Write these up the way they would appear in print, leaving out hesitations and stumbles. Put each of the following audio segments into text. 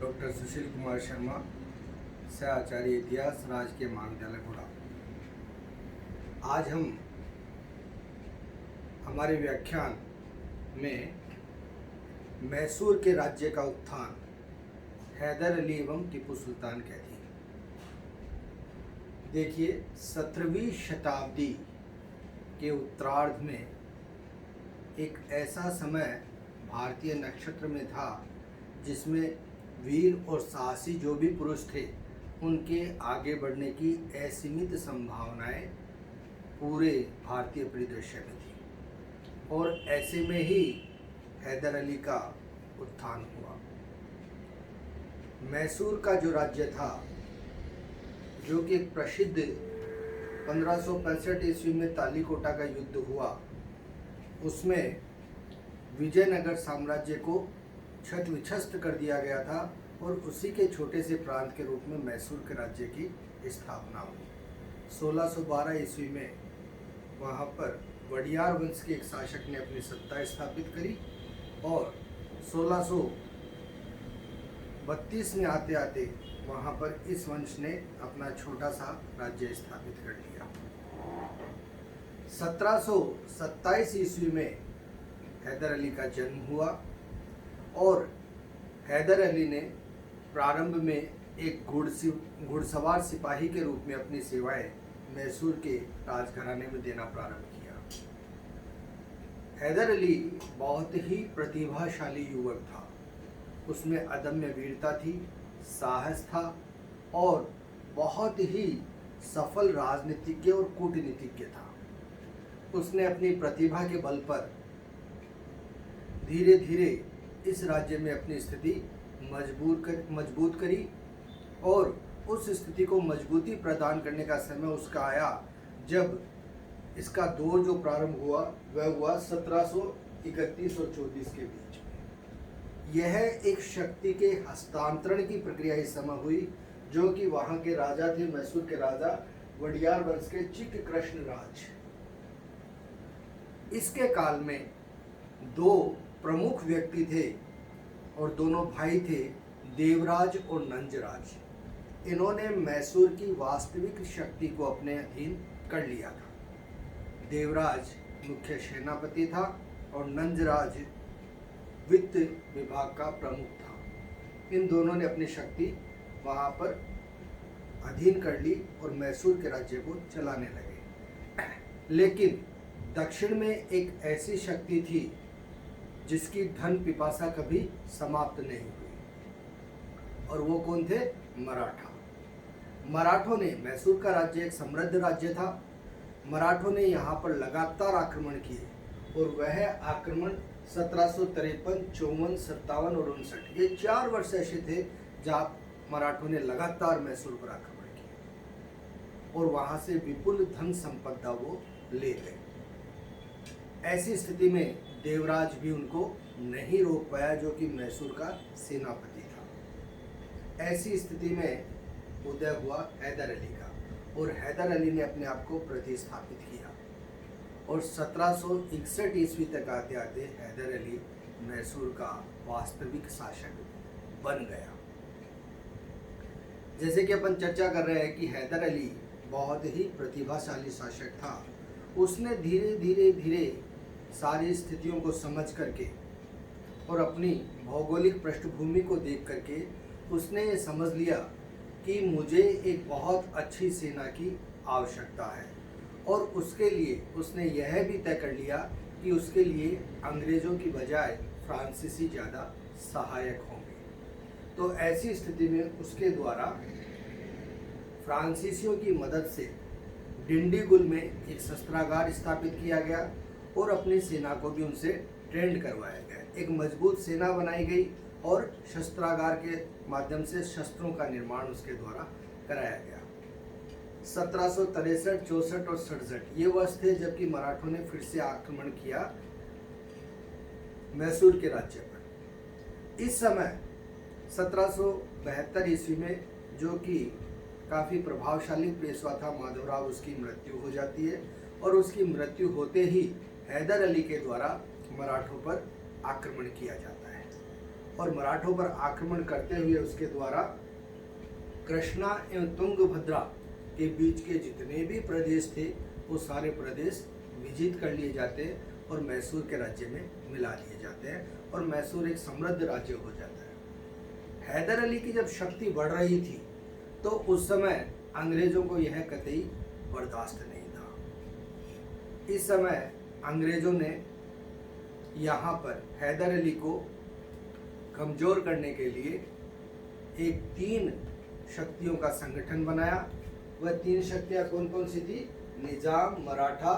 Doctor Sushil Kumar Sharma, सह आचार्य इतिहास, राजकीय महाविद्यालय गुड़ा। आज हम हमारे व्याख्यान में मैसूर के राज्य का उत्थान, हैदर अली एवं टीपू सुल्तान कैदी। देखिए, 17वीं शताब्दी के उत्तरार्ध में एक ऐसा समय भारतीय नक्षत्र में था जिसमें वीर और साहसी जो भी पुरुष थे उनके आगे बढ़ने की असीमित संभावनाएं पूरे भारतीय परिदृश्य में थी और ऐसे में ही हैदर अली का उत्थान हुआ। मैसूर का जो राज्य था, जो कि एक प्रसिद्ध 1565 ईस्वी में तालीकोटा का युद्ध हुआ, उसमें विजयनगर साम्राज्य को छत विछस्त कर दिया गया था और उसी के छोटे से प्रांत के रूप में मैसूर के राज्य की स्थापना हुई। 1612 ईस्वी में वहाँ पर वडियार वंश के एक शासक ने अपनी सत्ता स्थापित करी और 1632 में आते आते वहाँ पर इस वंश ने अपना छोटा सा राज्य स्थापित कर लिया। 1727 ईस्वी में हैदर अली का जन्म हुआ और हैदर अली ने प्रारंभ में एक घुड़सवार सिपाही के रूप में अपनी सेवाएं मैसूर के राजघराने में देना प्रारंभ किया। हैदर अली बहुत ही प्रतिभाशाली युवक था। उसमें अदम्य वीरता थी, साहस था और बहुत ही सफल राजनीतिज्ञ और कूटनीतिज्ञ था। उसने अपनी प्रतिभा के बल पर धीरे धीरे इस राज्य में अपनी स्थिति मजबूत करी और उस स्थिति को मजबूती प्रदान करने का समय उसका आया जब इसका दौर जो प्रारंभ हुआ वह हुआ 1731 और 34 के बीच में। यह एक शक्ति के हस्तांतरण की प्रक्रिया इस समय हुई, जो कि वहाँ के राजा थे, मैसूर के राजा वडियार वंश के चिक कृष्ण राज। इसके काल में दो प्रमुख व्यक्ति थे और दोनों भाई थे, देवराज और नंजराज। इन्होंने मैसूर की वास्तविक शक्ति को अपने अधीन कर लिया था। देवराज मुख्य सेनापति था और नंजराज वित्त विभाग का प्रमुख था। इन दोनों ने अपनी शक्ति वहाँ पर अधीन कर ली और मैसूर के राज्य को चलाने लगे। लेकिन दक्षिण में एक ऐसी शक्ति थी जिसकी धन पिपासा कभी समाप्त नहीं हुई, और वो कौन थे? मराठा। मराठों ने, मैसूर का राज्य एक समृद्ध राज्य था, मराठों ने यहाँ पर लगातार आक्रमण किए और वह आक्रमण 1753, 54, 57 और 59 ये 4 वर्ष ऐसे थे जहाँ मराठों ने लगातार मैसूर पर आक्रमण किया और वहाँ से विपुल धन संपदा वो ले गए। ऐसी स्थिति में देवराज भी उनको नहीं रोक पाया, जो कि मैसूर का सेनापति था। ऐसी स्थिति में उदय हुआ हैदर अली का और हैदर अली ने अपने आप को प्रतिस्थापित किया और 1761 ईस्वी तक आते आते हैदर अली मैसूर का वास्तविक शासक बन गया। जैसे कि अपन चर्चा कर रहे हैं कि हैदर अली बहुत ही प्रतिभाशाली शासक था। उसने धीरे धीरे सारी स्थितियों को समझ करके और अपनी भौगोलिक पृष्ठभूमि को देख करके उसने ये समझ लिया कि मुझे एक बहुत अच्छी सेना की आवश्यकता है और उसके लिए उसने यह भी तय कर लिया कि उसके लिए अंग्रेज़ों की बजाय फ्रांसीसी ज़्यादा सहायक होंगे। तो ऐसी स्थिति में उसके द्वारा फ्रांसीसियों की मदद से डिंडीगुल में एक शस्त्रागार स्थापित किया गया और अपनी सेना को भी उनसे ट्रेंड करवाया गया। एक मजबूत सेना बनाई गई और शस्त्रागार के माध्यम से शस्त्रों का निर्माण उसके द्वारा कराया गया। 1763, 64 और 67 ये वर्ष थे जबकि मराठों ने फिर से आक्रमण किया मैसूर के राज्य पर। इस समय 1772 ईस्वी में, जो कि काफ़ी प्रभावशाली पेशवा था माधवराव, उसकी मृत्यु हो जाती है और उसकी मृत्यु होते ही हैदर अली के द्वारा मराठों पर आक्रमण किया जाता है और मराठों पर आक्रमण करते हुए उसके द्वारा कृष्णा एवं तुंगभद्रा के बीच के जितने भी प्रदेश थे वो सारे प्रदेश विजित कर लिए जाते हैं और मैसूर के राज्य में मिला दिए जाते हैं और मैसूर एक समृद्ध राज्य हो जाता है। हैदर अली की जब शक्ति बढ़ रही थी तो उस समय अंग्रेजों को यह कतई बर्दाश्त नहीं था। इस समय अंग्रेजों ने यहाँ पर हैदर अली को कमजोर करने के लिए एक 3 शक्तियों का संगठन बनाया। वह 3 शक्तियाँ कौन कौन सी थी? निजाम, मराठा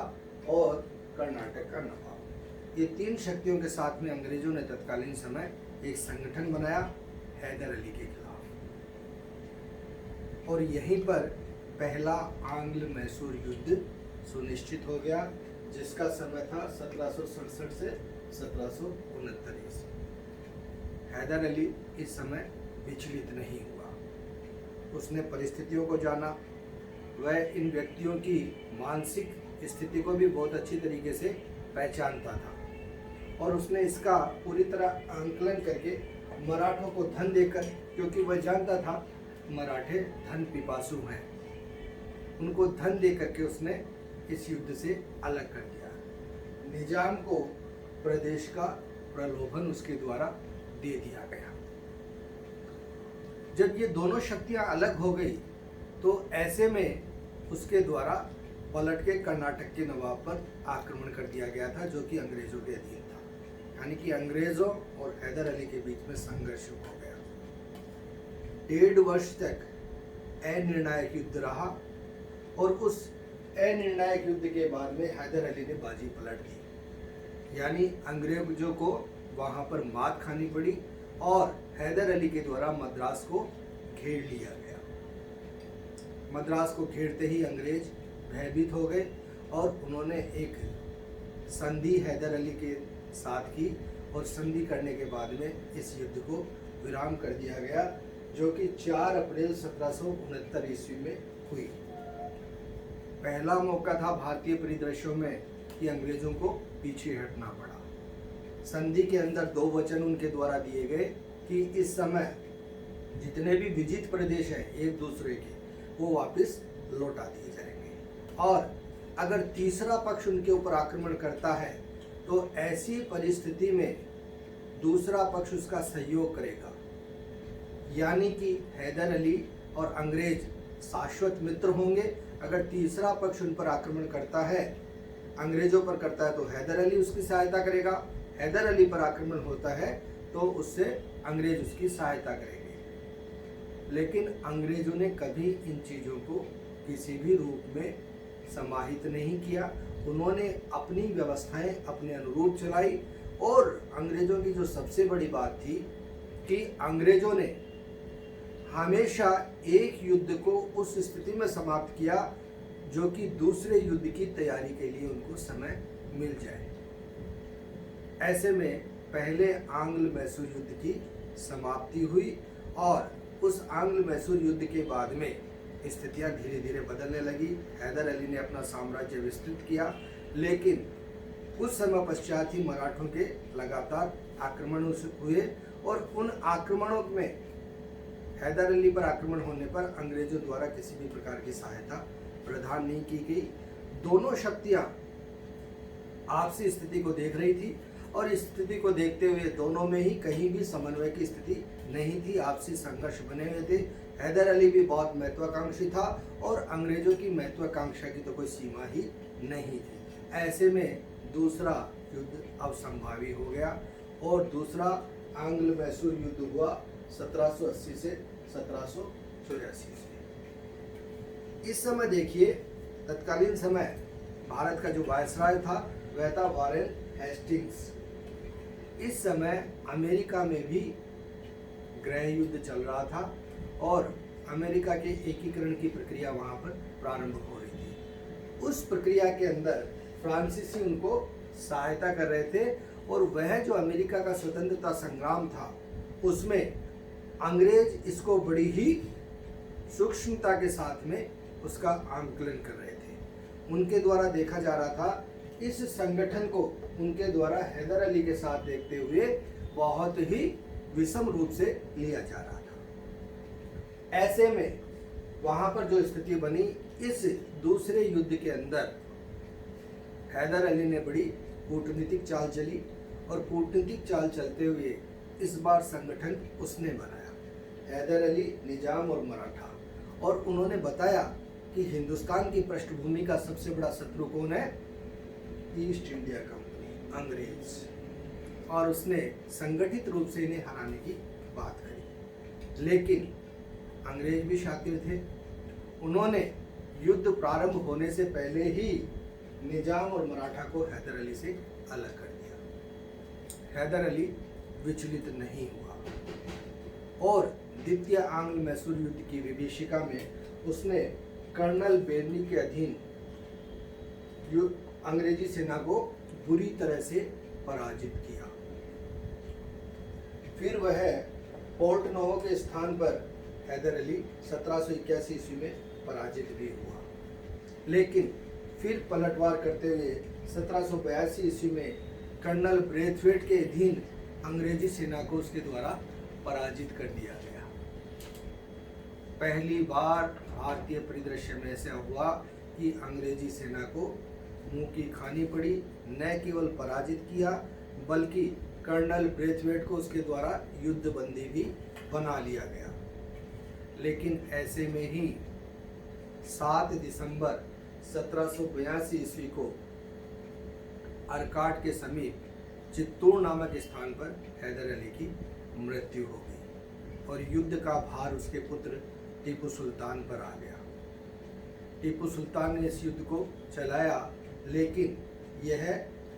और कर्नाटक का नवाब। ये 3 शक्तियों के साथ में अंग्रेजों ने तत्कालीन समय एक संगठन बनाया हैदर अली के खिलाफ और यहीं पर पहला आंग्ल मैसूर युद्ध सुनिश्चित हो गया जिसका समय था 1767 से 1769। हैदर अली इस समय विचलित नहीं हुआ। उसने परिस्थितियों को जाना। वह इन व्यक्तियों की मानसिक स्थिति को भी बहुत अच्छी तरीके से पहचानता था और उसने इसका पूरी तरह आंकलन करके मराठों को धन देकर, क्योंकि वह जानता था मराठे धन पिपासु हैं, उनको धन दे करके उसने इस युद्ध से अलग कर दिया। निजाम को प्रदेश का प्रलोभन उसके द्वारा दे दिया गया। जब ये दोनों शक्तियां अलग हो गई तो ऐसे में उसके द्वारा पलट के कर्नाटक के नवाब पर आक्रमण कर दिया गया था जो कि अंग्रेजों के अधीन था। यानी कि अंग्रेजों और हैदर अली के बीच में संघर्ष हो गया। 1.5 वर्ष तक अनिर्णायक युद्ध रहा और उस अनिर्णायक युद्ध के बाद में हैदर अली ने बाजी पलट दी। यानी अंग्रेजों को वहां पर मात खानी पड़ी और हैदर अली के द्वारा मद्रास को घेर लिया गया। मद्रास को घेरते ही अंग्रेज भयभीत हो गए और उन्होंने एक संधि हैदर अली के साथ की और संधि करने के बाद में इस युद्ध को विराम कर दिया गया जो कि 4 अप्रैल 1769 ईस्वी में हुई। पहला मौका था भारतीय परिदृश्यों में कि अंग्रेजों को पीछे हटना पड़ा। संधि के अंदर 2 वचन उनके द्वारा दिए गए कि इस समय जितने भी विजित प्रदेश हैं एक दूसरे के वो वापस लौटा दिए जाएंगे और अगर तीसरा पक्ष उनके ऊपर आक्रमण करता है तो ऐसी परिस्थिति में दूसरा पक्ष उसका सहयोग करेगा। यानी कि हैदर अली और अंग्रेज शाश्वत मित्र होंगे। अगर तीसरा पक्ष उन पर आक्रमण करता है, अंग्रेजों पर करता है, तो हैदर अली उसकी सहायता करेगा। हैदर अली पर आक्रमण होता है तो उससे अंग्रेज उसकी सहायता करेंगे। लेकिन अंग्रेजों ने कभी इन चीज़ों को किसी भी रूप में समाहित नहीं किया। उन्होंने अपनी व्यवस्थाएं अपने अनुरूप चलाई और अंग्रेजों की जो सबसे बड़ी बात थी कि अंग्रेजों ने हमेशा एक युद्ध को उस स्थिति में समाप्त किया जो कि दूसरे युद्ध की तैयारी के लिए उनको समय मिल जाए। ऐसे में पहले आंग्ल मैसूर युद्ध की समाप्ति हुई और उस आंग्ल मैसूर युद्ध के बाद में स्थितियां धीरे धीरे बदलने लगी। हैदर अली ने अपना साम्राज्य विस्तृत किया, लेकिन कुछ समय पश्चात ही मराठों के लगातार आक्रमण हुए और उन आक्रमणों में हैदर अली पर आक्रमण होने पर अंग्रेजों द्वारा किसी भी प्रकार की सहायता प्रदान नहीं की गई। दोनों शक्तियां आपसी स्थिति को देख रही थी और इस स्थिति को देखते हुए दोनों में ही कहीं भी समन्वय की स्थिति नहीं थी। आपसी संघर्ष बने हुए थे। हैदर अली भी बहुत महत्वाकांक्षी था और अंग्रेजों की महत्वाकांक्षा की तो कोई सीमा ही नहीं थी। ऐसे में दूसरा युद्ध अब संभावी हो गया और दूसरा आंग्ल मैसूर युद्ध हुआ 1780 से 1784 से। इस समय देखिए, तत्कालीन समय भारत का जो वायसराय था वह था वॉरेन हेस्टिंग्स। इस समय अमेरिका में भी गृह युद्ध चल रहा था और अमेरिका के एकीकरण की प्रक्रिया वहाँ पर प्रारंभ हो रही थी। उस प्रक्रिया के अंदर फ्रांसीसी उनको सहायता कर रहे थे और वह जो अमेरिका का स्वतंत्रता संग्राम था उसमें अंग्रेज इसको बड़ी ही सूक्ष्मता के साथ में उसका आंकलन कर रहे थे। उनके द्वारा देखा जा रहा था इस संगठन को उनके द्वारा हैदर अली के साथ देखते हुए बहुत ही विषम रूप से लिया जा रहा था। ऐसे में वहां पर जो स्थिति बनी, इस दूसरे युद्ध के अंदर हैदर अली ने बड़ी कूटनीतिक चाल चली और कूटनीतिक चाल चलते हुए इस बार संगठन उसने बनाया, हैदर अली, निजाम और मराठा। और उन्होंने बताया कि हिंदुस्तान की पृष्ठभूमि का सबसे बड़ा शत्रु कौन है? ईस्ट इंडिया कंपनी, अंग्रेज। और उसने संगठित रूप से इन्हें हराने की बात करी। लेकिन अंग्रेज भी शातिर थे। उन्होंने युद्ध प्रारंभ होने से पहले ही निजाम और मराठा को हैदर अली से अलग कर दिया। हैदर अली विचलित नहीं हुआ और द्वितीय आंग्ल मैसूर युद्ध की विभीषिका में उसने कर्नल बेरनी के अधीन अंग्रेजी सेना को बुरी तरह से पराजित किया। फिर वह पोर्ट नोवो के स्थान पर हैदर अली 1781 ईस्वी में पराजित भी हुआ। लेकिन फिर पलटवार करते हुए 1782 ईस्वी में कर्नल ब्रेथवेट के अधीन अंग्रेजी सेना को उसके द्वारा पराजित कर दिया गया। पहली बार भारतीय परिदृश्य में ऐसा हुआ कि अंग्रेजी सेना को मुंह की खानी पड़ी। न केवल पराजित किया बल्कि कर्नल ब्रेथवेट को उसके द्वारा युद्ध बंदी भी बना लिया गया। लेकिन ऐसे में ही 7 दिसंबर 1782 ईस्वी को अरकाट के समीप चित्तूर नामक स्थान पर हैदर अली की मृत्यु हो गई और युद्ध का भार उसके पुत्र टीपू सुल्तान पर आ गया। टीपू सुल्तान ने इस युद्ध को चलाया, लेकिन यह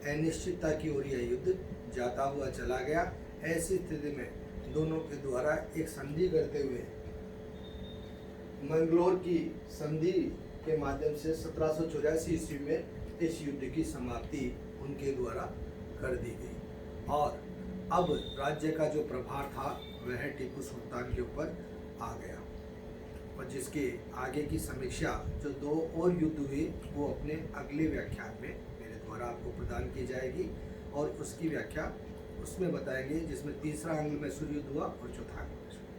अनिश्चितता की ओर यह युद्ध जाता हुआ चला गया। ऐसी स्थिति में दोनों के द्वारा एक संधि करते हुए मंगलोर की संधि के माध्यम से 1784 ईस्वी में इस युद्ध की समाप्ति उनके द्वारा कर दी गई और अब राज्य का जो प्रभार था वह टीपू सुल्तान के ऊपर आ गया। और जिसके आगे की समीक्षा जो 2 और युद्ध हुए वो अपने अगले व्याख्यान में मेरे द्वारा आपको प्रदान की जाएगी और उसकी व्याख्या उसमें बताएंगे, जिसमें तीसरा आंग्ल मैसूर युद्ध हुआ और चौथा आंग्ल मैसूर।